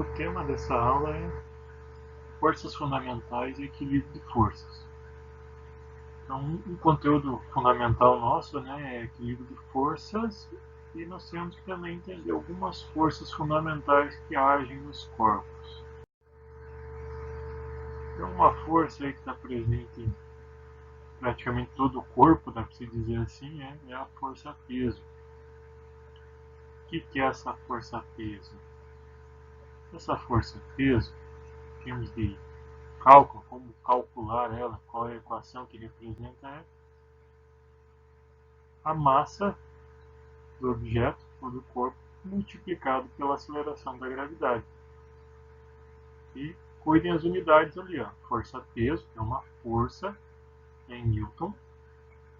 O tema dessa aula é forças fundamentais e equilíbrio de forças. Então, um conteúdo fundamental nosso, é equilíbrio de forças, e nós temos que também entender algumas forças fundamentais que agem nos corpos. Então, uma força aí que está presente em praticamente todo o corpo, dá para se dizer assim, é a força-peso. O que é essa força-peso? Essa força-peso, em termos de cálculo, como calcular ela, qual é a equação que representa a massa do objeto ou do corpo multiplicado pela aceleração da gravidade. E cuidem as unidades ali, força-peso é uma força em Newton,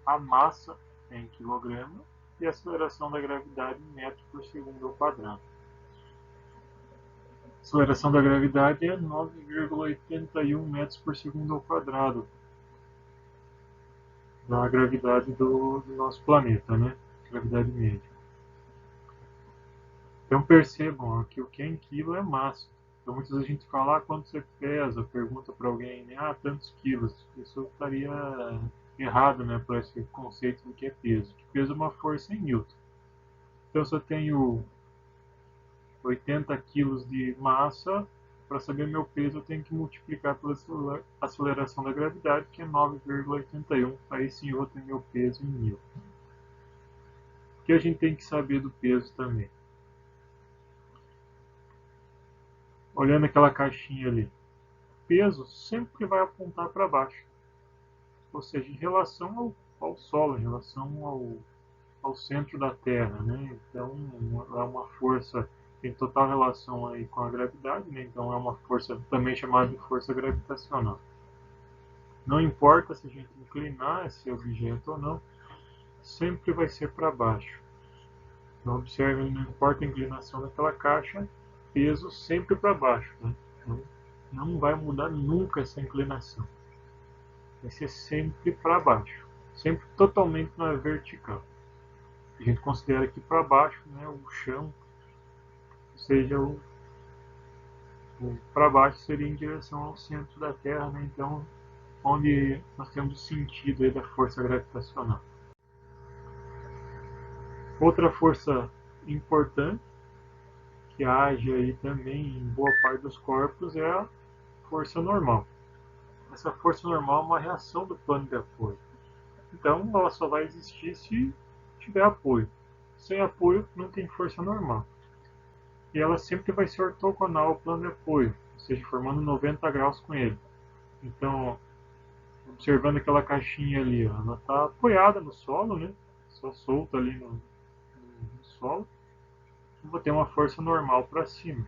a massa em quilograma e a aceleração da gravidade em metro por segundo ao quadrado. A aceleração da gravidade é 9,81 metros por segundo ao quadrado da gravidade do nosso planeta, gravidade média. Então percebam que o que é em quilo é massa. Então muitas vezes a gente fala, quanto você pesa, pergunta para alguém, tantos quilos. Isso estaria errado, para esse conceito do que é peso. Que peso é uma força em Newton. Então se eu tenho 80 quilos de massa, para saber meu peso eu tenho que multiplicar pela aceleração da gravidade, que é 9,81. Aí sim eu vou ter meu peso em Newton. O que a gente tem que saber do peso também? Olhando aquela caixinha ali, peso sempre vai apontar para baixo, ou seja, em relação ao solo, em relação ao centro da Terra, Então é uma força que tem total relação aí com a gravidade, Então é uma força também chamada de força gravitacional. Não importa se a gente inclinar esse objeto ou não, sempre vai ser para baixo. Então observe, não importa a inclinação daquela caixa, peso sempre para baixo, Então, não vai mudar nunca essa inclinação. Vai ser sempre para baixo, sempre totalmente na vertical. A gente considera aqui para baixo, o chão, ou seja, o para baixo seria em direção ao centro da Terra, Então, onde nós temos o sentido aí da força gravitacional. Outra força importante que age aí também em boa parte dos corpos é a força normal. Essa força normal é uma reação do plano de apoio. Então, ela só vai existir se tiver apoio. Sem apoio, não tem força normal. E ela sempre vai ser ortogonal ao plano de apoio, ou seja, formando 90 graus com ele. Então, observando aquela caixinha ali, ela está apoiada no solo, só solta ali no solo. Eu vou ter uma força normal para cima.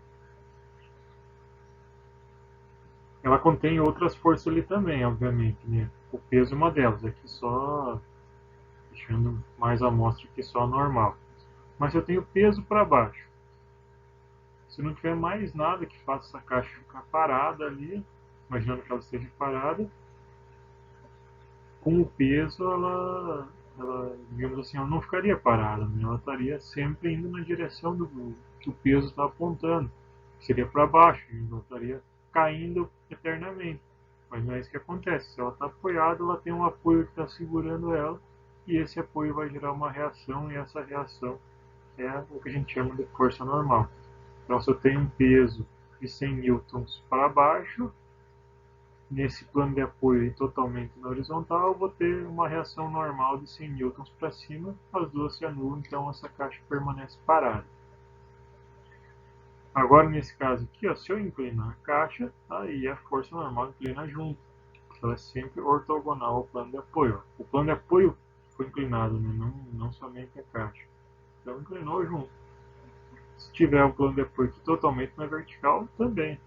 Ela contém outras forças ali também, obviamente, O peso é uma delas, aqui só deixando mais a amostra que só a normal. Mas eu tenho peso para baixo. Se não tiver mais nada que faça essa caixa ficar parada ali, imaginando que ela esteja parada, com o peso digamos assim, ela não ficaria parada, ela estaria sempre indo na direção do que o peso está apontando, que seria para baixo, ela estaria caindo eternamente. Mas não é isso que acontece. Se ela está apoiada, ela tem um apoio que está segurando ela, e esse apoio vai gerar uma reação, e essa reação é o que a gente chama de força normal. Então, se eu tenho um peso de 100 newtons para baixo, nesse plano de apoio totalmente na horizontal, eu vou ter uma reação normal de 100 newtons para cima, as duas se anulam, então essa caixa permanece parada. Agora, nesse caso aqui, se eu inclinar a caixa, aí a força normal inclina junto, porque ela é sempre ortogonal ao plano de apoio. O plano de apoio foi inclinado, não somente a caixa. Então, inclinou junto. Se tiver um plano de apoio totalmente na vertical, também.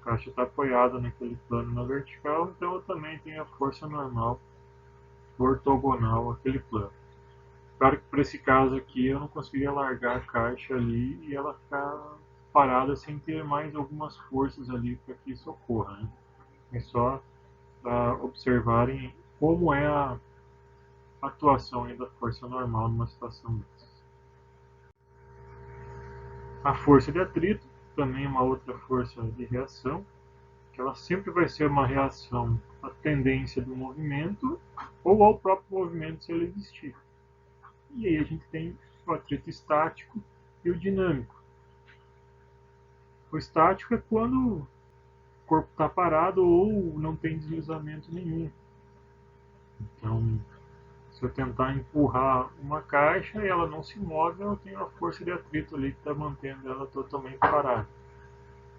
A caixa está apoiada naquele plano na vertical, então eu também tenho a força normal ortogonal àquele plano. Claro que para esse caso aqui eu não conseguiria largar a caixa ali e ela ficar parada sem ter mais algumas forças ali para que isso ocorra. É só observarem como é a atuação da força normal numa situação dessa. A força de atrito também uma outra força de reação, que ela sempre vai ser uma reação à tendência do movimento ou ao próprio movimento se ele existir. E aí a gente tem o atrito estático e o dinâmico. O estático é quando o corpo está parado ou não tem deslizamento nenhum. Então, se eu tentar empurrar uma caixa e ela não se move, eu tenho a força de atrito ali que está mantendo ela totalmente parada.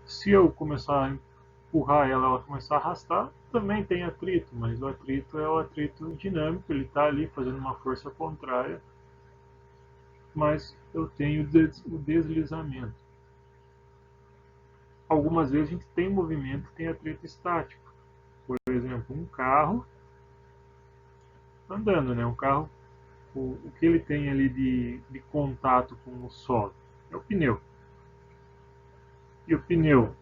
Se eu começar a empurrar ela, ela começar a arrastar, também tem atrito, mas o atrito é o atrito dinâmico, ele está ali fazendo uma força contrária, mas eu tenho o deslizamento. Algumas vezes a gente tem movimento, tem atrito estático. Por exemplo, um carro andando, né? Um carro, o que ele tem ali de contato com o solo é o pneu. E o pneu,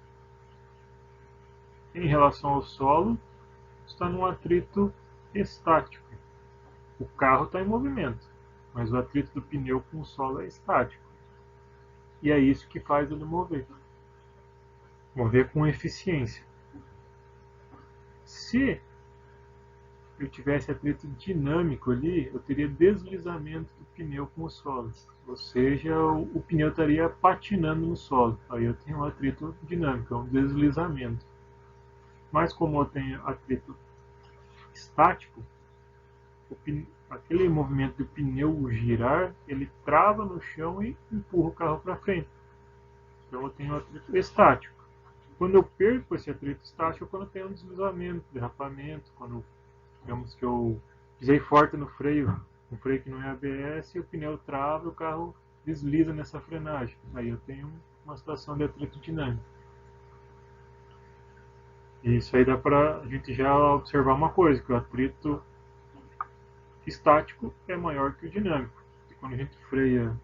em relação ao solo, está num atrito estático. O carro está em movimento, mas o atrito do pneu com o solo é estático. E é isso que faz ele mover. Mover com eficiência. Se eu tivesse atrito dinâmico ali, eu teria deslizamento do pneu com o solo. Ou seja, o pneu estaria patinando no solo. Aí eu tenho um atrito dinâmico, é um deslizamento. Mas como eu tenho atrito estático, aquele movimento do pneu girar, ele trava no chão e empurra o carro para frente. Então eu tenho um atrito estático. Quando eu perco esse atrito estático, é quando eu tenho um deslizamento, derrapamento, quando digamos que eu pisei forte no freio, um freio que não é ABS, e o pneu trava e o carro desliza nessa frenagem. Aí eu tenho uma situação de atrito dinâmico. E isso aí dá para a gente já observar uma coisa, que o atrito estático é maior que o dinâmico. E quando a gente freia,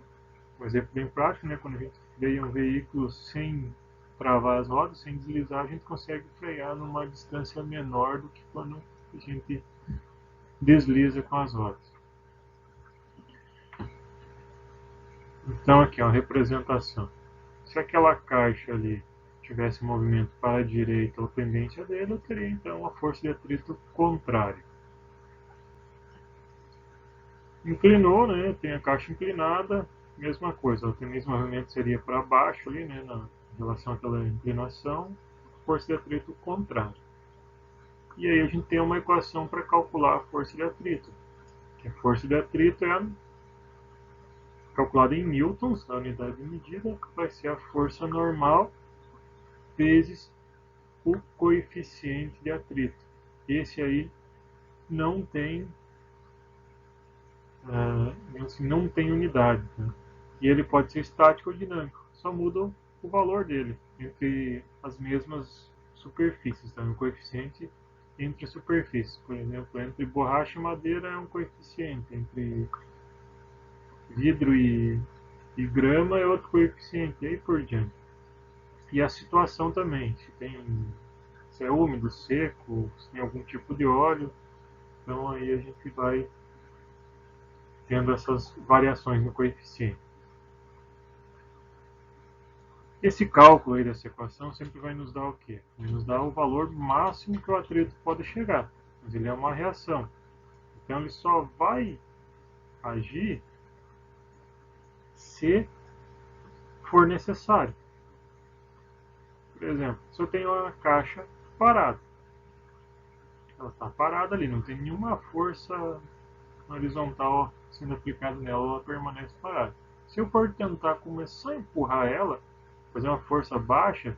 um exemplo bem prático, né, quando a gente freia um veículo sem travar as rodas, sem deslizar, a gente consegue frear numa distância menor do que quando a gente desliza com as rodas. Então aqui é uma representação. Se aquela caixa ali tivesse movimento para a direita ou tendência dele, eu teria então uma força de atrito contrária. Inclinou, né? Tem a caixa inclinada, mesma coisa. A tendência de movimento seria para baixo ali, né? Na relação àquela inclinação, força de atrito contrária. E aí a gente tem uma equação para calcular a força de atrito. A força de atrito é calculada em newtons, a unidade de medida, vai ser a força normal vezes o coeficiente de atrito. Esse aí não tem, não tem unidade. Né? E ele pode ser estático ou dinâmico, só muda o valor dele entre as mesmas superfícies. Tá? O coeficiente entre superfícies, por exemplo, entre borracha e madeira é um coeficiente, entre vidro e grama é outro coeficiente, e aí por diante. E a situação também, se é úmido, seco, se tem algum tipo de óleo, então aí a gente vai tendo essas variações no coeficiente. Esse cálculo aí dessa equação sempre vai nos dar o quê? Vai nos dar o valor máximo que o atrito pode chegar, mas ele é uma reação. Então ele só vai agir se for necessário. Por exemplo, se eu tenho uma caixa parada, ela está parada ali, não tem nenhuma força horizontal sendo aplicada nela, ela permanece parada. Se eu for tentar começar a empurrar ela, fazer uma força baixa,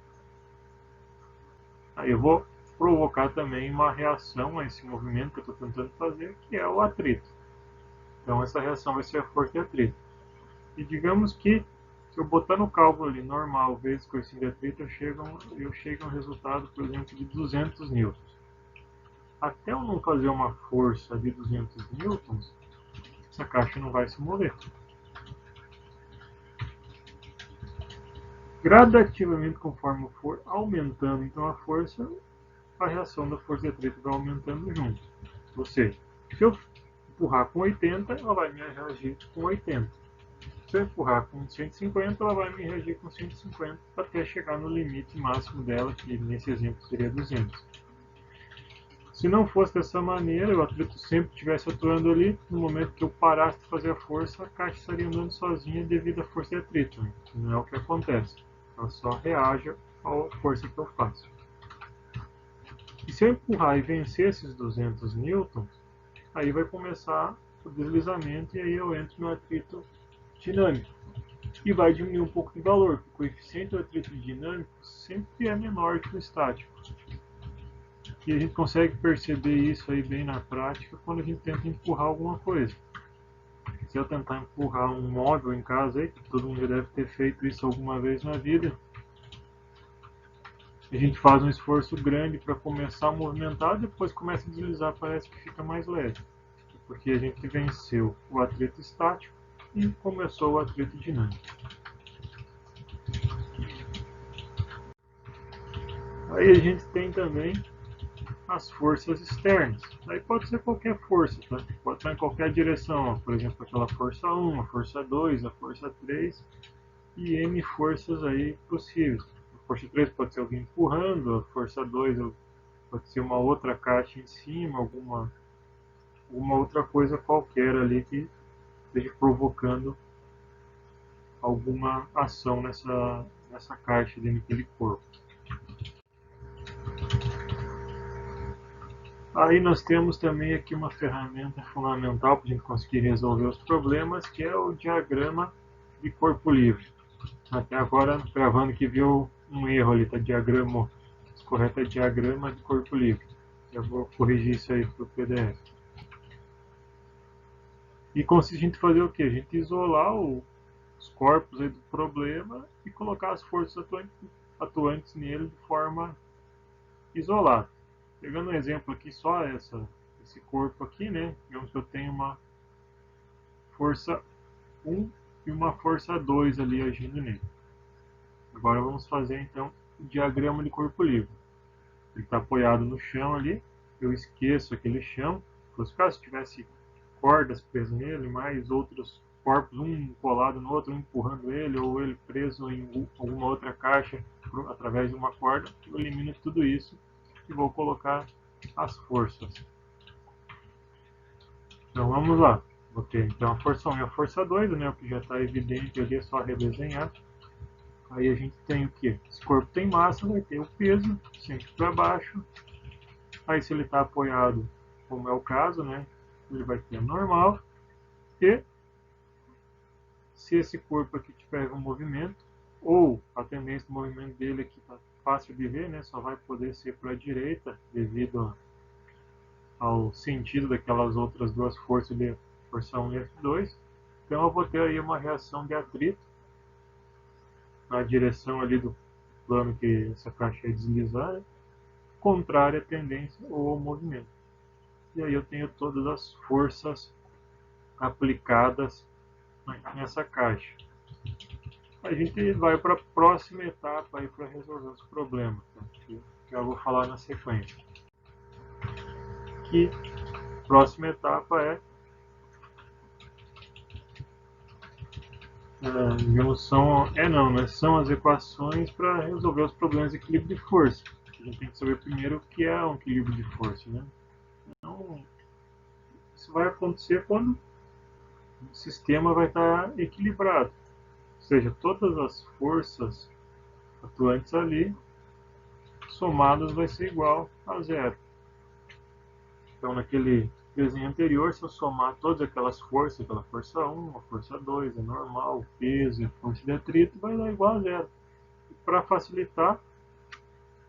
aí eu vou provocar também uma reação a esse movimento que eu estou tentando fazer, que é o atrito. Então essa reação vai ser a força de atrito. E digamos que se eu botar no cálculo ali normal vezes coeficiente de atrito, eu chego a um resultado, por exemplo, de 200 newtons. Até eu não fazer uma força de 200 newtons, essa caixa não vai se mover. Gradativamente, conforme for aumentando então a força, a reação da força de atrito vai aumentando junto. Ou seja, se eu empurrar com 80, ela vai me reagir com 80. Se se eu empurrar com 150, ela vai me reagir com 150 até chegar no limite máximo dela, que nesse exemplo seria 200. Se não fosse dessa maneira, o atrito sempre estivesse atuando ali, no momento que eu parasse de fazer a força, a caixa estaria andando sozinha devido à força de atrito. Né? Não é o que acontece. Ela só reage à força que eu faço. E se eu empurrar e vencer esses 200 newtons, aí vai começar o deslizamento e aí eu entro no atrito dinâmico. E vai diminuir um pouco de valor, porque o coeficiente do atrito dinâmico sempre é menor que o estático. E a gente consegue perceber isso aí bem na prática quando a gente tenta empurrar alguma coisa. Se eu tentar empurrar um móvel em casa, aí, que todo mundo já deve ter feito isso alguma vez na vida, a gente faz um esforço grande para começar a movimentar, depois começa a deslizar, parece que fica mais leve. Porque a gente venceu o atrito estático e começou o atrito dinâmico. Aí a gente tem também as forças externas. Aí pode ser qualquer força, tá? Pode estar em qualquer direção, por exemplo, aquela força 1, a força 2, a força 3 e N forças aí possíveis. A força 3 pode ser alguém empurrando, a força 2 pode ser uma outra caixa em cima, alguma outra coisa qualquer ali que esteja provocando alguma ação nessa caixa dentro daquele corpo. Aí nós temos também aqui uma ferramenta fundamental para a gente conseguir resolver os problemas, que é o diagrama de corpo livre. Até agora, gravando que viu um erro ali, tá? Diagrama, o correto é diagrama de corpo livre. Eu vou corrigir isso aí para o PDF. E consiste em a gente fazer o que? A gente isolar os corpos aí do problema e colocar as forças atuantes nele de forma isolada. Pegando um exemplo aqui, só esse corpo aqui, né? Digamos que eu tenho uma força 1 e uma força 2 ali agindo nele. Agora vamos fazer então o diagrama de corpo livre. Ele está apoiado no chão ali, eu esqueço aquele chão. Se tivesse cordas presas nele, mais outros corpos, um colado no outro, um empurrando ele, ou ele preso em alguma outra caixa através de uma corda, eu elimino tudo isso e vou colocar as forças. Então vamos lá. Vou ter então a força 1 e a força 2, né, o que já está evidente ali, é só redesenhar. Aí a gente tem o que? Esse corpo tem massa, vai ter o peso, sempre para baixo. Aí se ele está apoiado, como é o caso, né, ele vai ter normal. E se esse corpo aqui tiver um movimento, ou a tendência do movimento dele aqui está fácil de ver, né, só vai poder ser para a direita, devido ao sentido daquelas outras duas forças de força 1 e F2. Então eu vou ter aí uma reação de atrito na direção ali do plano que essa caixa ia deslizar, né? Contrária à tendência ou ao movimento. E aí eu tenho todas as forças aplicadas nessa caixa. A gente vai para a próxima etapa aí para resolver os problemas, tá? Que eu vou falar na sequência. Que a próxima etapa são as equações para resolver os problemas de equilíbrio de força. A gente tem que saber primeiro o que é um equilíbrio de força, né? Então, isso vai acontecer quando o sistema vai estar equilibrado, ou seja, todas as forças atuantes ali somadas vai ser igual a zero. Então, naquele desenho anterior, se eu somar todas aquelas forças, aquela força 1, a força 2, a normal, o peso e a força de atrito, vai dar igual a zero. Para facilitar,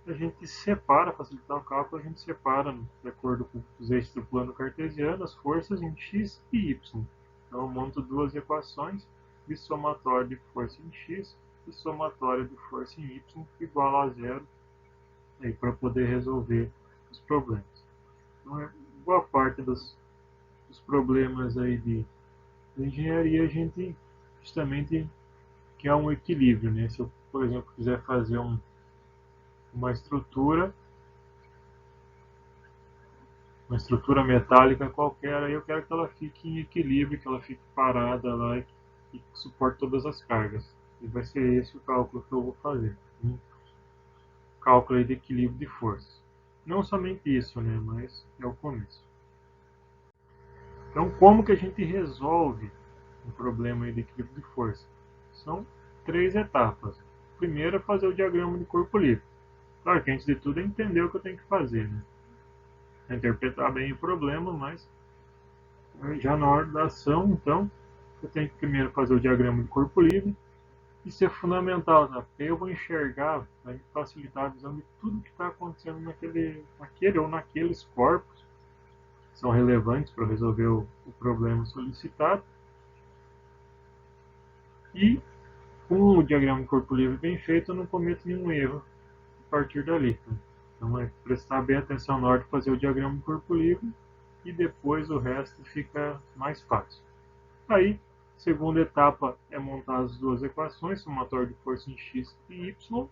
a gente separa, facilitar o cálculo, a gente separa, de acordo com os eixos do plano cartesiano, as forças em x e y. Então eu monto duas equações de somatório de força em x e somatório de força em y igual a zero, para poder resolver os problemas. Então, boa parte dos problemas aí de engenharia a gente justamente quer um equilíbrio, né? Se eu, por exemplo, quiser fazer uma estrutura metálica qualquer, aí eu quero que ela fique em equilíbrio, que ela fique parada lá, e que suporte todas as cargas. E vai ser esse o cálculo que eu vou fazer. Um cálculo aí de equilíbrio de força. Não somente isso, né, mas é o começo. Então, como que a gente resolve um problema aí de equilíbrio de força? São 3 etapas. Primeiro é fazer o diagrama de corpo livre. Claro que antes de tudo é entender o que eu tenho que fazer, né? Interpretar bem o problema, mas já na hora da ação, então, eu tenho que primeiro fazer o diagrama de corpo livre. Isso é fundamental, tá? Porque eu vou enxergar, vai me facilitar a visão de tudo que está acontecendo naquele ou naqueles corpos que são relevantes para resolver o problema solicitado. E com o diagrama de corpo livre bem feito, eu não cometo nenhum erro a partir dali. Né? Então é prestar bem atenção na hora de fazer o diagrama de corpo livre e depois o resto fica mais fácil. Aí, segunda etapa é montar as duas equações, somatório de força em x e y,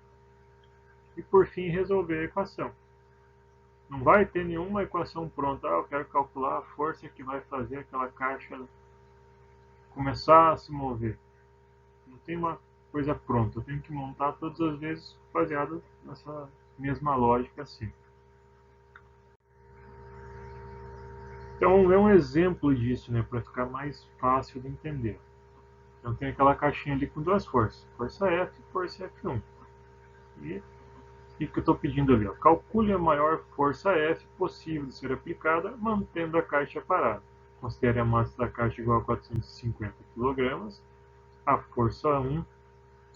e por fim resolver a equação. Não vai ter nenhuma equação pronta. Eu quero calcular a força que vai fazer aquela caixa começar a se mover. Não tem uma coisa pronta. Eu tenho que montar todas as vezes baseado nessa mesma lógica assim. Então vamos ver um exemplo disso, né, para ficar mais fácil de entender. Então tem aquela caixinha ali com duas forças, força F e força F1. E o que eu estou pedindo ali? Ó? Calcule a maior força F possível de ser aplicada mantendo a caixa parada. Considere a massa da caixa igual a 450 kg, a força 1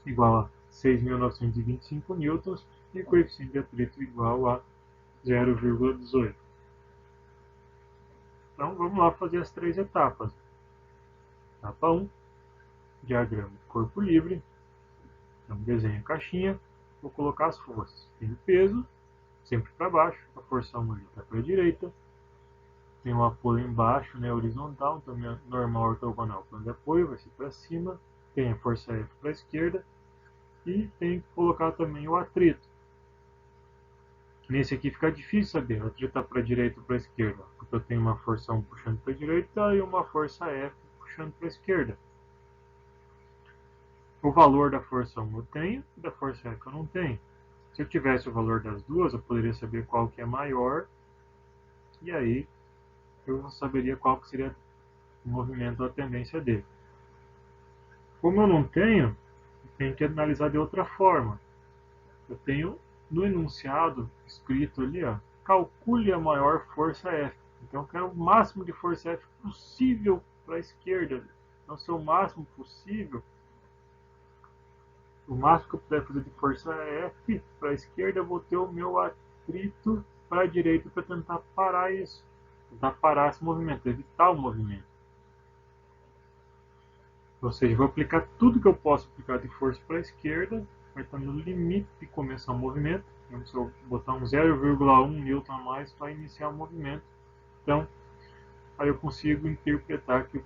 igual a 6.925 newtons e o coeficiente de atrito igual a 0,18. Então vamos lá fazer as 3 etapas. Etapa 1, diagrama de corpo livre. Então desenho a caixinha, vou colocar as forças. Tem o peso, sempre para baixo, a força 1 está para a direita. Tem um apoio embaixo, né, horizontal, então minha normal ortogonal plano de apoio vai ser para cima. Tem a força F para a esquerda. E tem que colocar também o atrito. Nesse aqui fica difícil saber, o atrito está para a direita ou para a esquerda, porque eu tenho uma força 1 puxando para a direita e uma força F puxando para a esquerda. O valor da força 1 eu tenho, e da força F eu não tenho. Se eu tivesse o valor das duas, eu poderia saber qual que é maior, e aí eu saberia qual que seria o movimento ou a tendência dele. Como eu não tenho, eu tenho que analisar de outra forma. Eu tenho no enunciado escrito ali, ó, calcule a maior força F. Então eu quero o máximo de força F possível para a esquerda. Então se é o máximo possível, o máximo que eu puder fazer de força F para a esquerda, eu vou ter o meu atrito para a direita para tentar parar isso. Tentar parar esse movimento, evitar o movimento. Ou seja, vou aplicar tudo que eu posso aplicar de força para a esquerda, vai estar no limite de começar o movimento. Então, se eu botar um 0,1 Newton a mais para iniciar o movimento, então aí eu consigo interpretar que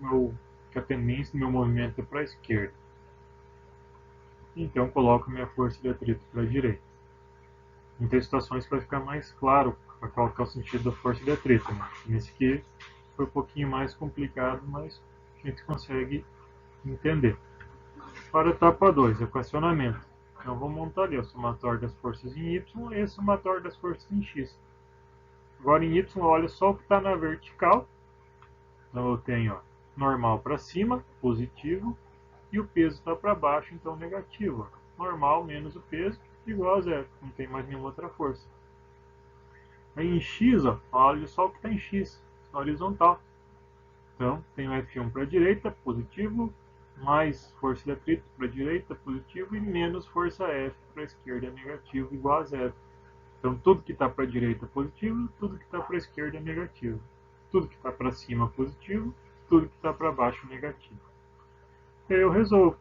a tendência do meu movimento é para a esquerda. Então coloco minha força de atrito para a direita. Em ter situações que vai ficar mais claro qual que é o sentido da força de atrito. Né? Nesse aqui foi um pouquinho mais complicado, mas a gente consegue entender. Para a etapa 2, equacionamento. Então vou montar ali o somatório das forças em Y e o somatório das forças em X. Agora em Y, olha só o que está na vertical. Então eu tenho ó, normal para cima, positivo, e o peso está para baixo, então negativo. Normal menos o peso, igual a zero. Não tem mais nenhuma outra força. Aí em X, ó, olha só o que está em X, na horizontal. Então tem o F1 para a direita, positivo, mais força de atrito para a direita, positivo, e menos força F para a esquerda, negativo, igual a zero. Então tudo que está para a direita é positivo, tudo que está para a esquerda é negativo. Tudo que está para cima é positivo, tudo que está para baixo é negativo. E aí eu resolvo.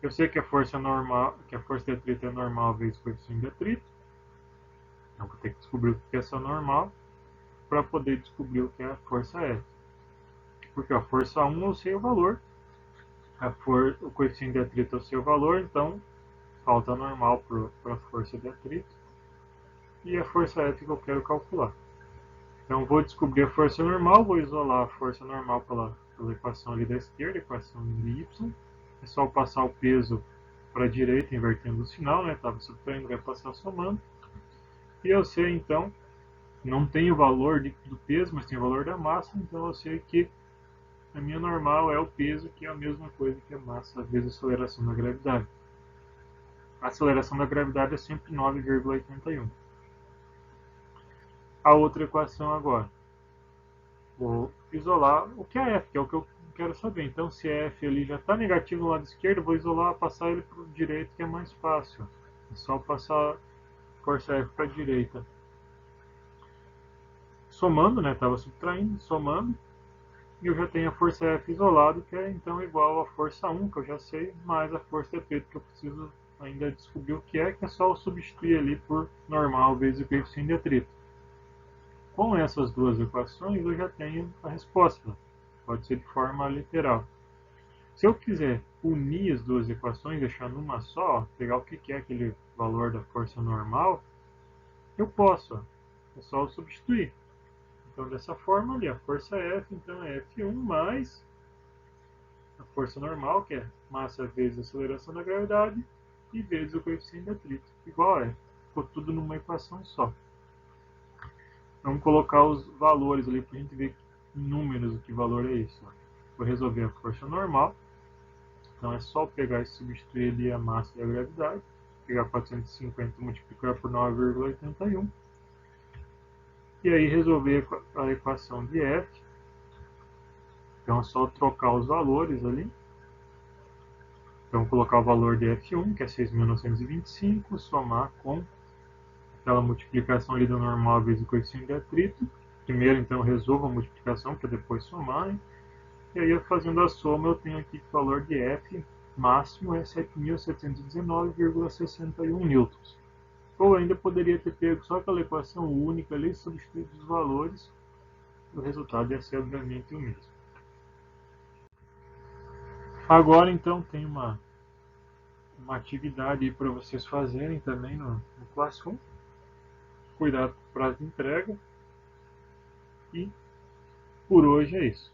Eu sei que a força normal, que a força de atrito é normal vezes o coeficiente de atrito. Então vou ter que descobrir o que é essa normal para poder descobrir o que é a força F. Porque a força 1 eu sei o valor, o coeficiente de atrito eu sei o valor, então falta normal para a força de atrito e a força F que eu quero calcular. Então vou descobrir a força normal, vou isolar a força normal pela Aquela equação ali da esquerda, equação de y. É só passar o peso para a direita, invertendo o sinal, né? Estava subtraindo, vai passar somando. E eu sei, então, não tem o valor do peso, mas tem o valor da massa, então eu sei que a minha normal é o peso, que é a mesma coisa que a massa vezes a aceleração da gravidade. A aceleração da gravidade é sempre 9,81. A outra equação agora. Vou isolar o que é F, que é o que eu quero saber. Então, se F ali já está negativo no lado esquerdo, vou isolar, passar ele para o direito, que é mais fácil. É só passar força F para a direita. Somando, né? Estava subtraindo, somando. E eu já tenho a força F isolado, que é então igual a força 1, que eu já sei, mais a força EP, que eu preciso ainda descobrir o que é só eu substituir ali por normal vezes o coeficiente de atrito. Com essas duas equações eu já tenho a resposta. Pode ser de forma literal. Se eu quiser unir as duas equações, deixar numa só, pegar o que é aquele valor da força normal, eu posso. É só eu substituir. Então, dessa forma ali, a força F, então é F1 mais a força normal, que é massa vezes a aceleração da gravidade, e vezes o coeficiente de atrito, igual a F. Ficou tudo numa equação só. Vamos colocar os valores ali para a gente ver em números o que valor é isso. Vou resolver a força normal. Então é só pegar e substituir ali a massa e a gravidade. Pegar 450 e multiplicar por 9,81. E aí resolver a equação de F. Então é só trocar os valores ali. Então colocar o valor de F1, que é 6.925, somar com aquela multiplicação ali do normal vezes o coeficiente de atrito. Primeiro então resolvo a multiplicação para depois somar. E aí fazendo a soma eu tenho aqui que o valor de F máximo é 7.719,61 newtons. Ou ainda poderia ter pego só aquela equação única ali, substituído os valores, o resultado ia ser obviamente o mesmo. Agora então tem uma atividade para vocês fazerem também no Classroom. Cuidado com o prazo de entrega. E por hoje é isso.